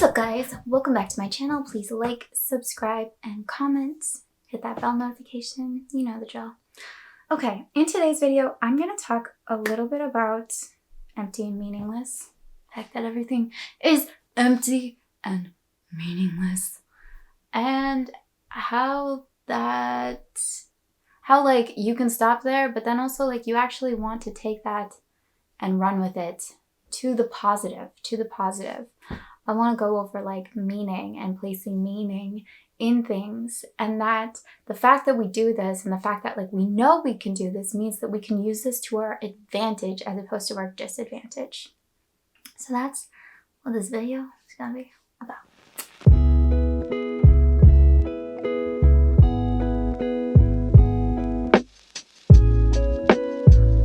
What's up guys? Welcome back to my channel. Please like, subscribe, and comment. Hit that bell notification. You know the drill. Okay, in today's video, I'm going to talk a little bit about empty and meaningless. The fact that everything is empty and meaningless. And how like you can stop there, but then also like you actually want to take that and run with it to the positive, I want to go over like meaning and placing meaning in things, and that the fact that we do this and the fact that like we know we can do this means that we can use this to our advantage as opposed to our disadvantage. So that's what this video is going to be about.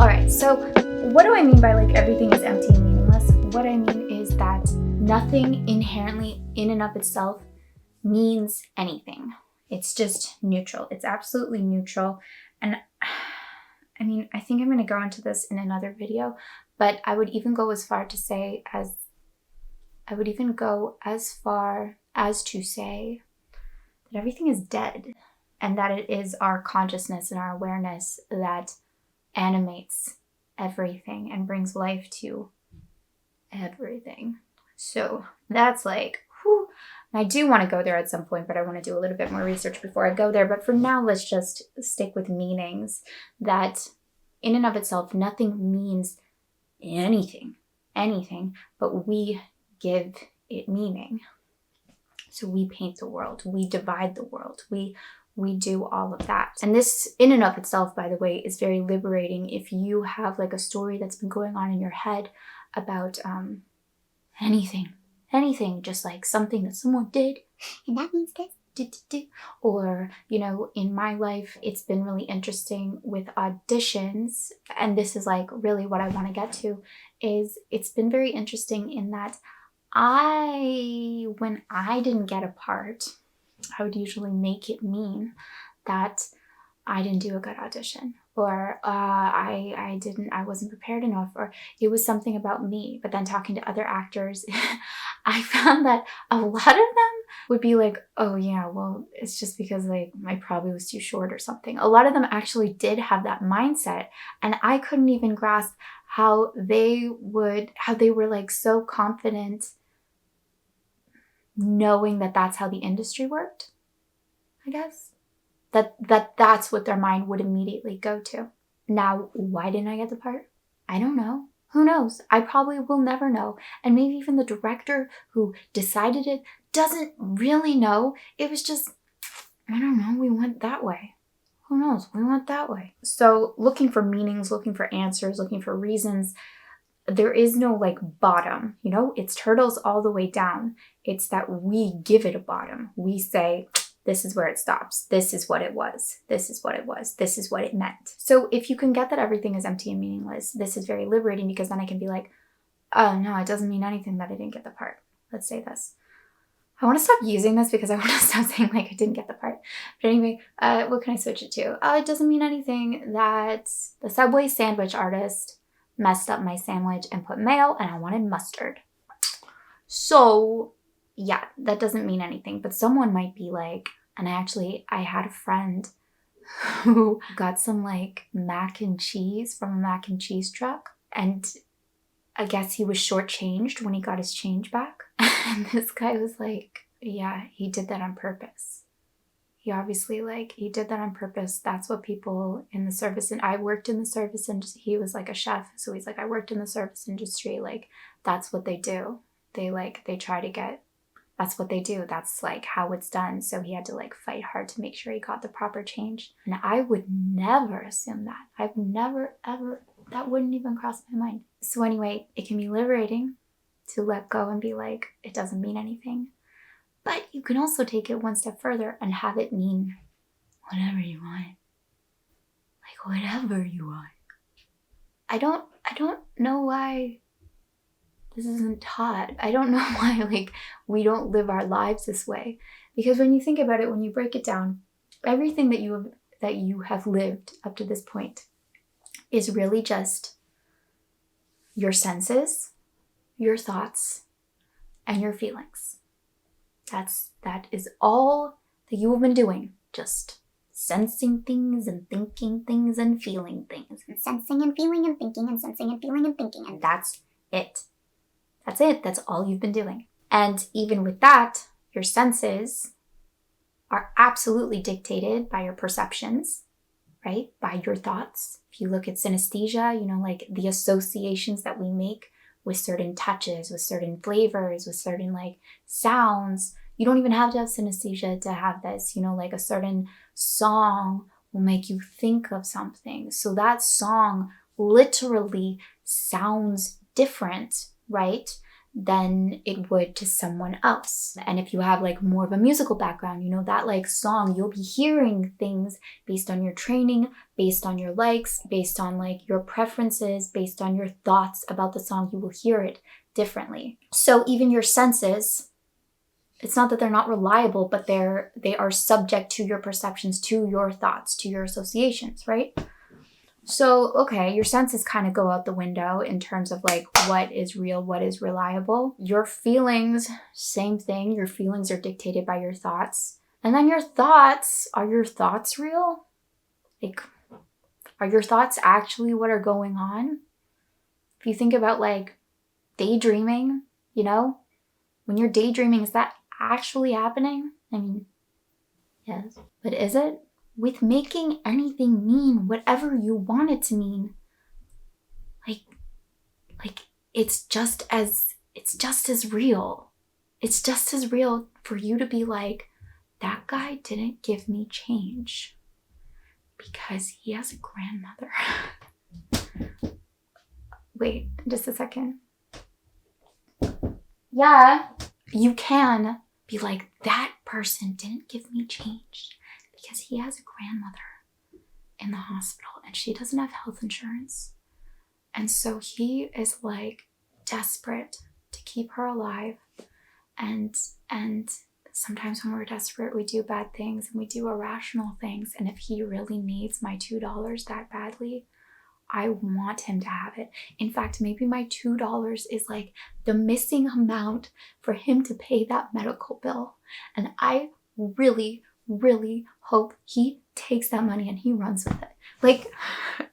Alright, so what do I mean by like everything is empty and meaningless? What I mean is that nothing inherently in and of itself means anything. It's just neutral. It's absolutely neutral. And I mean, I think I'm going to go into this in another video, but I would even go as far to say that everything is dead, and that it is our consciousness and our awareness that animates everything and brings life to everything. So that's like, whew. And I do want to go there at some point, but I want to do a little bit more research before I go there. But for now, let's just stick with meanings. That in and of itself, nothing means anything, but we give it meaning. So we paint the world, we divide the world, we do all of that. And this in and of itself, by the way, is very liberating if you have like a story that's been going on in your head about anything, just like something that someone did, and that means this. Or, you know, in my life, it's been really interesting with auditions, and this is like really what I want to get to, is it's been very interesting in that when I didn't get a part, I would usually make it mean that I didn't do a good audition, or I wasn't prepared enough, or it was something about me. But then talking to other actors, I found that a lot of them would be like, oh yeah, well, it's just because like my probably was too short or something. A lot of them actually did have that mindset, and I couldn't even grasp how they were like so confident knowing that that's how the industry worked, I guess. That's what their mind would immediately go to. Now, why didn't I get the part? I don't know. Who knows? I probably will never know. And maybe even the director who decided it doesn't really know. It was just, I don't know, we went that way. Who knows? We went that way. So looking for meanings, looking for answers, looking for reasons, there is no like bottom, you know? It's turtles all the way down. It's that we give it a bottom. We say, this is where it stops. This is what it was. This is what it was. This is what it meant. So if you can get that everything is empty and meaningless, this is very liberating, because then I can be like, oh no, it doesn't mean anything that I didn't get the part. Let's say this. I want to stop using this because I want to stop saying like I didn't get the part. But anyway, what can I switch it to? It doesn't mean anything that the Subway sandwich artist messed up my sandwich and put mayo, and I wanted mustard. So yeah, that doesn't mean anything, but someone might be like, and I had a friend who got some like mac and cheese from a mac and cheese truck, and I guess he was shortchanged when he got his change back. And this guy was like, yeah, he did that on purpose. He obviously he did that on purpose. That's what people in the service, and I worked in the service industry. He was like a chef. So he's like, I worked in the service industry. Like, that's what they do. They try to get, that's what they do. That's like how it's done. So he had to like fight hard to make sure he got the proper change. And I would never assume that. I've never, ever, that wouldn't even cross my mind. So anyway, it can be liberating to let go and be like, it doesn't mean anything. But you can also take it one step further and have it mean whatever you want. Like whatever you want. I don't know why this isn't taught. I don't know why like we don't live our lives this way. Because when you think about it, when you break it down, everything that you have lived up to this point is really just your senses, your thoughts, and your feelings. That is all that you have been doing. Just sensing things and thinking things and feeling things. And sensing and feeling and thinking and sensing and feeling and thinking. And that's it. That's it. That's all you've been doing. And even with that, your senses are absolutely dictated by your perceptions, right? By your thoughts. If you look at synesthesia, you know, like the associations that we make with certain touches, with certain flavors, with certain like sounds. You don't even have to have synesthesia to have this, you know, like a certain song will make you think of something. So that song literally sounds different, right, than it would to someone else. And if you have like more of a musical background, you know, that like song, you'll be hearing things based on your training, based on your likes, based on like your preferences, based on your thoughts about the song, you will hear it differently. So even your senses, it's not that they're not reliable, but they are subject to your perceptions, to your thoughts, to your associations, right? So, okay, your senses kind of go out the window in terms of like what is real, what is reliable. Your feelings, same thing. Your feelings are dictated by your thoughts. And then your thoughts, are your thoughts real? Like, are your thoughts actually what are going on? If you think about like daydreaming, you know, when you're daydreaming, is that actually happening? I mean, yes, but is it? With making anything mean whatever you want it to mean, like it's just as real. It's just as real for you to be like, that guy didn't give me change because he has a grandmother. Wait, just a second. Yeah, you can be like, that person didn't give me change because he has a grandmother in the hospital and she doesn't have health insurance. And so he is like desperate to keep her alive. And sometimes when we're desperate, we do bad things and we do irrational things. And if he really needs my $2 that badly, I want him to have it. In fact, maybe my $2 is like the missing amount for him to pay that medical bill. And I really, really hope he takes that money and he runs with it. Like,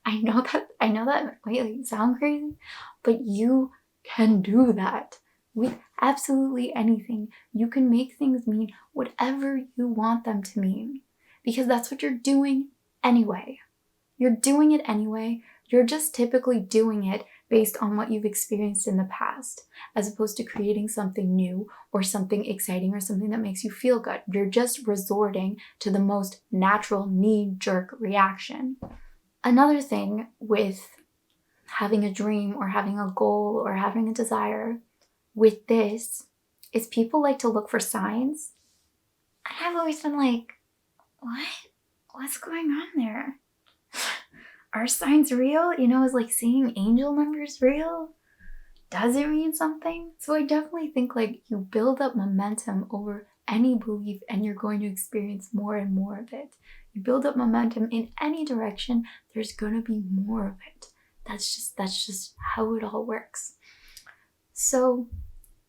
I know that might sound crazy, but you can do that with absolutely anything. You can make things mean whatever you want them to mean because that's what you're doing anyway. You're doing it anyway. You're just typically doing it based on what you've experienced in the past, as opposed to creating something new or something exciting or something that makes you feel good. You're just resorting to the most natural knee-jerk reaction. Another thing with having a dream or having a goal or having a desire with this is people like to look for signs. And I've always been like, what's going on there? Are signs real? You know, is like seeing angel numbers real? Does it mean something? So I definitely think like you build up momentum over any belief and you're going to experience more and more of it. You build up momentum in any direction, there's going to be more of it. That's just how it all works. So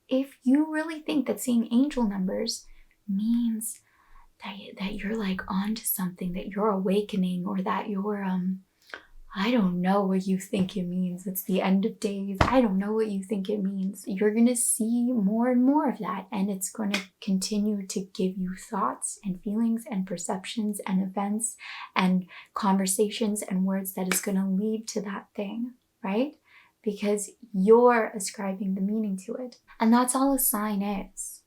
if you really think that seeing angel numbers means that you're like onto something, that you're awakening, or that you're I don't know what you think it means. It's the end of days. I don't know what you think it means. You're going to see more and more of that. And it's going to continue to give you thoughts and feelings and perceptions and events and conversations and words that is going to lead to that thing, right? Because you're ascribing the meaning to it. And that's all a sign is.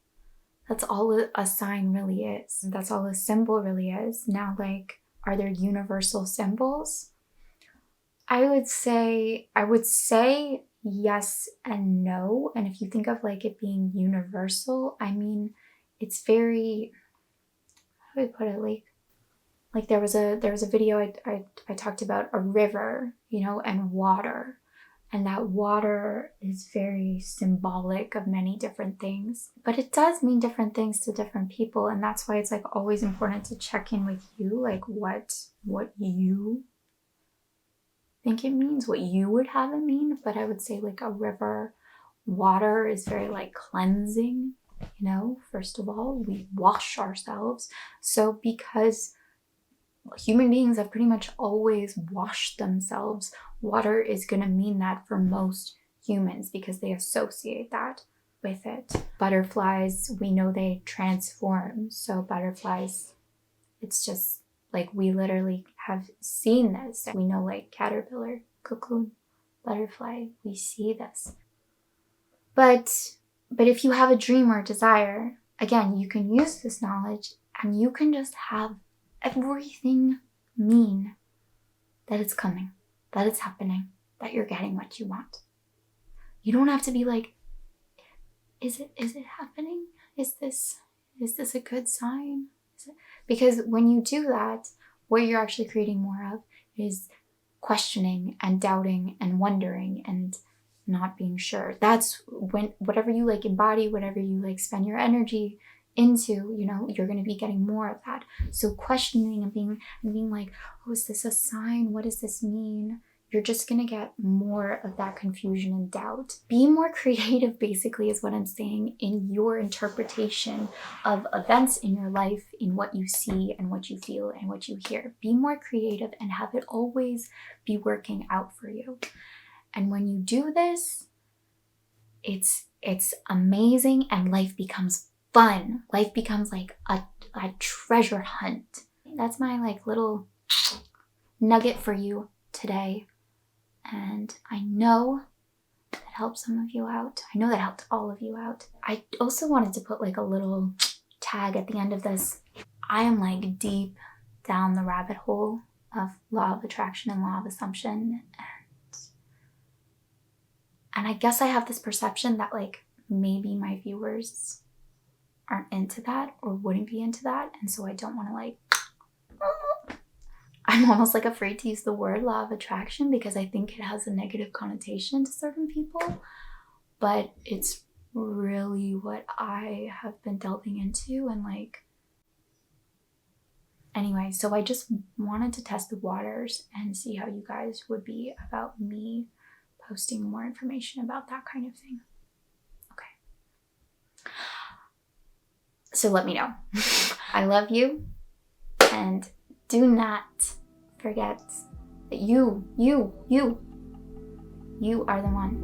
That's all a sign really is. That's all a symbol really is. Now, like, are there universal symbols? I would say yes and no. And if you think of like it being universal, I mean, it's very, how do I put it? Like there was a video I talked about a river, you know, and water. And that water is very symbolic of many different things. But it does mean different things to different people. And that's why it's like always important to check in with you, like what you think it means, what you would have it mean. But I would say like a river, water is very like cleansing, you No, first of all, we wash ourselves. So because human beings have pretty much always washed themselves, water is going to mean that for most humans because they associate that with it. Butterflies, we know they transform. So butterflies, it's just like we literally have seen this. We know like caterpillar, cocoon, butterfly, we see this. But if you have a dream or a desire, again, you can use this knowledge and you can just have everything mean that it's coming, that it's happening, that you're getting what you want. You don't have to be like, is it happening? Is this a good sign? Because when you do that, what you're actually creating more of is questioning and doubting and wondering and not being sure. That's when whatever you like embody, whatever you like spend your energy into, you know, you're going to be getting more of that. So questioning and being like, oh, is this a sign? What does this mean? You're just going to get more of that confusion and doubt. Be more creative, basically, is what I'm saying, in your interpretation of events in your life, in what you see and what you feel and what you hear. Be more creative and have it always be working out for you. And when you do this, it's amazing and life becomes fun. Life becomes like a treasure hunt. That's my like little nugget for you today. And I know that helped some of you out. I know that helped all of you out. I also wanted to put like a little tag at the end of this. I am like deep down the rabbit hole of law of attraction and law of assumption. And I guess I have this perception that like maybe my viewers aren't into that or wouldn't be into that. And so I don't want to like, I'm almost like afraid to use the word law of attraction because I think it has a negative connotation to certain people. But it's really what I have been delving into and like, anyway, so I just wanted to test the waters and see how you guys would be about me posting more information about that kind of thing. Okay. So let me know. I love you. And do not forget that you are the one.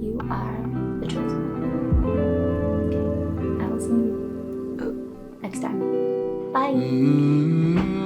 You are the chosen one. Okay. I will see you next time. Bye.